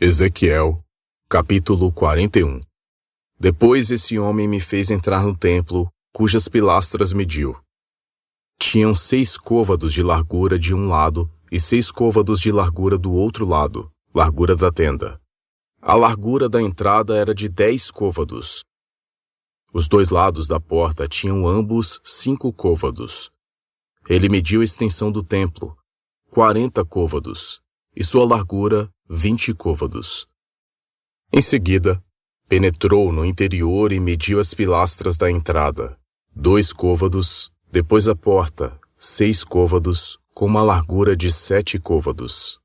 Ezequiel, capítulo 41. Depois esse homem me fez entrar no templo, cujas pilastras mediu. Tinham 6 côvados de largura de um lado e 6 côvados de largura do outro lado, largura da tenda. A largura da entrada era de 10 côvados. Os 2 lados da porta tinham ambos 5 côvados. Ele mediu a extensão do templo, 40 côvados, e sua largura 20 côvados. Em seguida, penetrou no interior e mediu as pilastras da entrada, 2 côvados, depois a porta, 6 côvados, com uma largura de 7 côvados.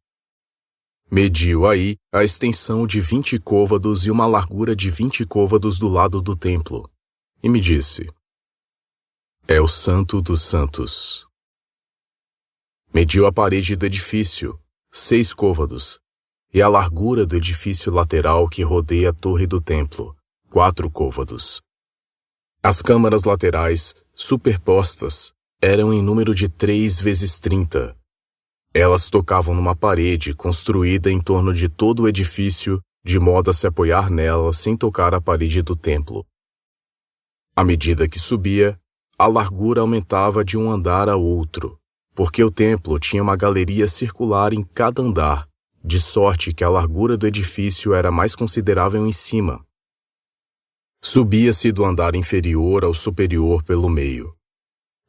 Mediu aí a extensão de 20 côvados e uma largura de 20 côvados do lado do templo, e me disse: é o Santo dos Santos. Mediu a parede do edifício, 6 côvados, e a largura do edifício lateral que rodeia a torre do templo, 4 côvados. As câmaras laterais, superpostas, eram em número de 3 vezes 30. Elas tocavam numa parede construída em torno de todo o edifício, de modo a se apoiar nela sem tocar a parede do templo. À medida que subia, a largura aumentava de um andar a outro, porque o templo tinha uma galeria circular em cada andar, de sorte que a largura do edifício era mais considerável em cima. Subia-se do andar inferior ao superior pelo meio.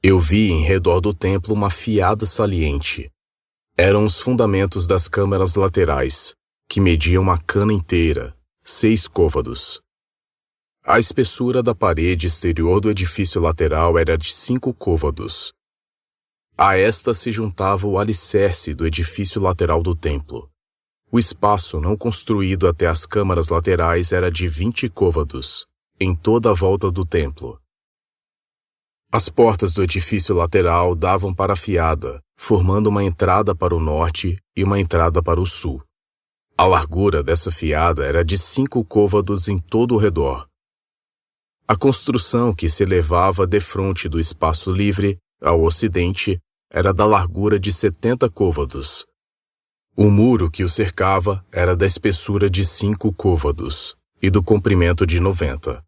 Eu vi em redor do templo uma fiada saliente. Eram os fundamentos das câmaras laterais, que mediam uma cana inteira, 6 côvados. A espessura da parede exterior do edifício lateral era de 5 côvados. A esta se juntava o alicerce do edifício lateral do templo. O espaço não construído até as câmaras laterais era de 20 côvados, em toda a volta do templo. As portas do edifício lateral davam para a fiada, formando uma entrada para o norte e uma entrada para o sul. A largura dessa fiada era de 5 côvados em todo o redor. A construção que se elevava defronte do espaço livre, ao ocidente, era da largura de 70 côvados. O muro que o cercava era da espessura de 5 côvados e do comprimento de 90.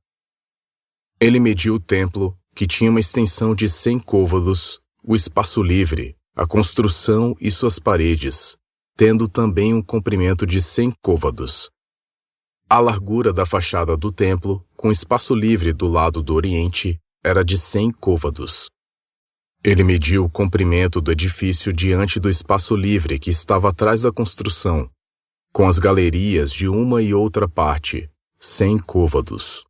Ele mediu o templo, que tinha uma extensão de 100 côvados, o espaço livre, a construção e suas paredes, tendo também um comprimento de 100 côvados. A largura da fachada do templo, com espaço livre do lado do oriente, era de 100 côvados. Ele mediu o comprimento do edifício diante do espaço livre que estava atrás da construção, com as galerias de uma e outra parte, 100 côvados.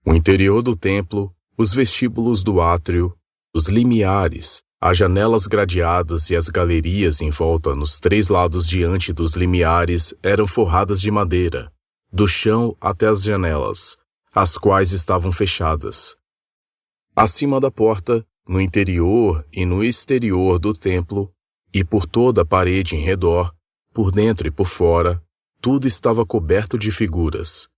O interior do templo, os vestíbulos do átrio, os limiares, as janelas gradeadas e as galerias em volta nos 3 lados diante dos limiares eram forradas de madeira, do chão até as janelas, as quais estavam fechadas. Acima da porta, no interior e no exterior do templo, e por toda a parede em redor, por dentro e por fora, tudo estava coberto de figuras.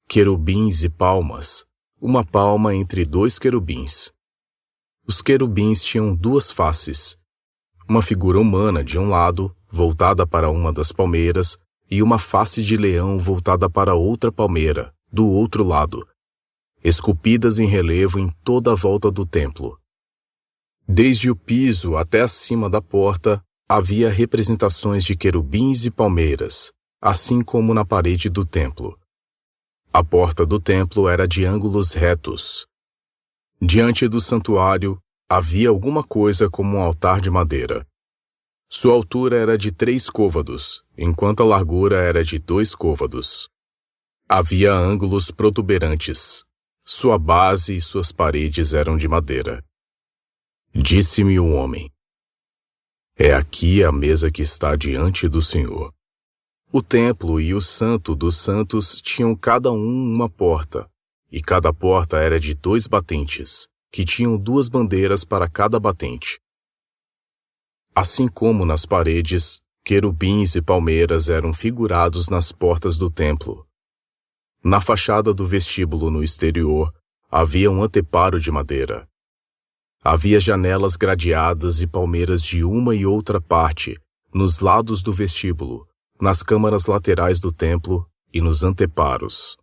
Querubins e palmas, uma palma entre 2 querubins. Os querubins tinham 2 faces, uma figura humana de um lado, voltada para uma das palmeiras, e uma face de leão voltada para outra palmeira, do outro lado, esculpidas em relevo em toda a volta do templo. Desde o piso até acima da porta, havia representações de querubins e palmeiras, assim como na parede do templo. A porta do templo era de ângulos retos. Diante do santuário, havia alguma coisa como um altar de madeira. Sua altura era de 3 côvados, enquanto a largura era de 2 côvados. Havia ângulos protuberantes. Sua base e suas paredes eram de madeira. Disse-me o homem: é aqui a mesa que está diante do Senhor. O templo e o Santo dos Santos tinham cada um uma porta, e cada porta era de 2 batentes, que tinham 2 bandeiras para cada batente. Assim como nas paredes, querubins e palmeiras eram figurados nas portas do templo. Na fachada do vestíbulo no exterior, havia um anteparo de madeira. Havia janelas gradeadas e palmeiras de uma e outra parte, nos lados do vestíbulo, nas câmaras laterais do templo e nos anteparos.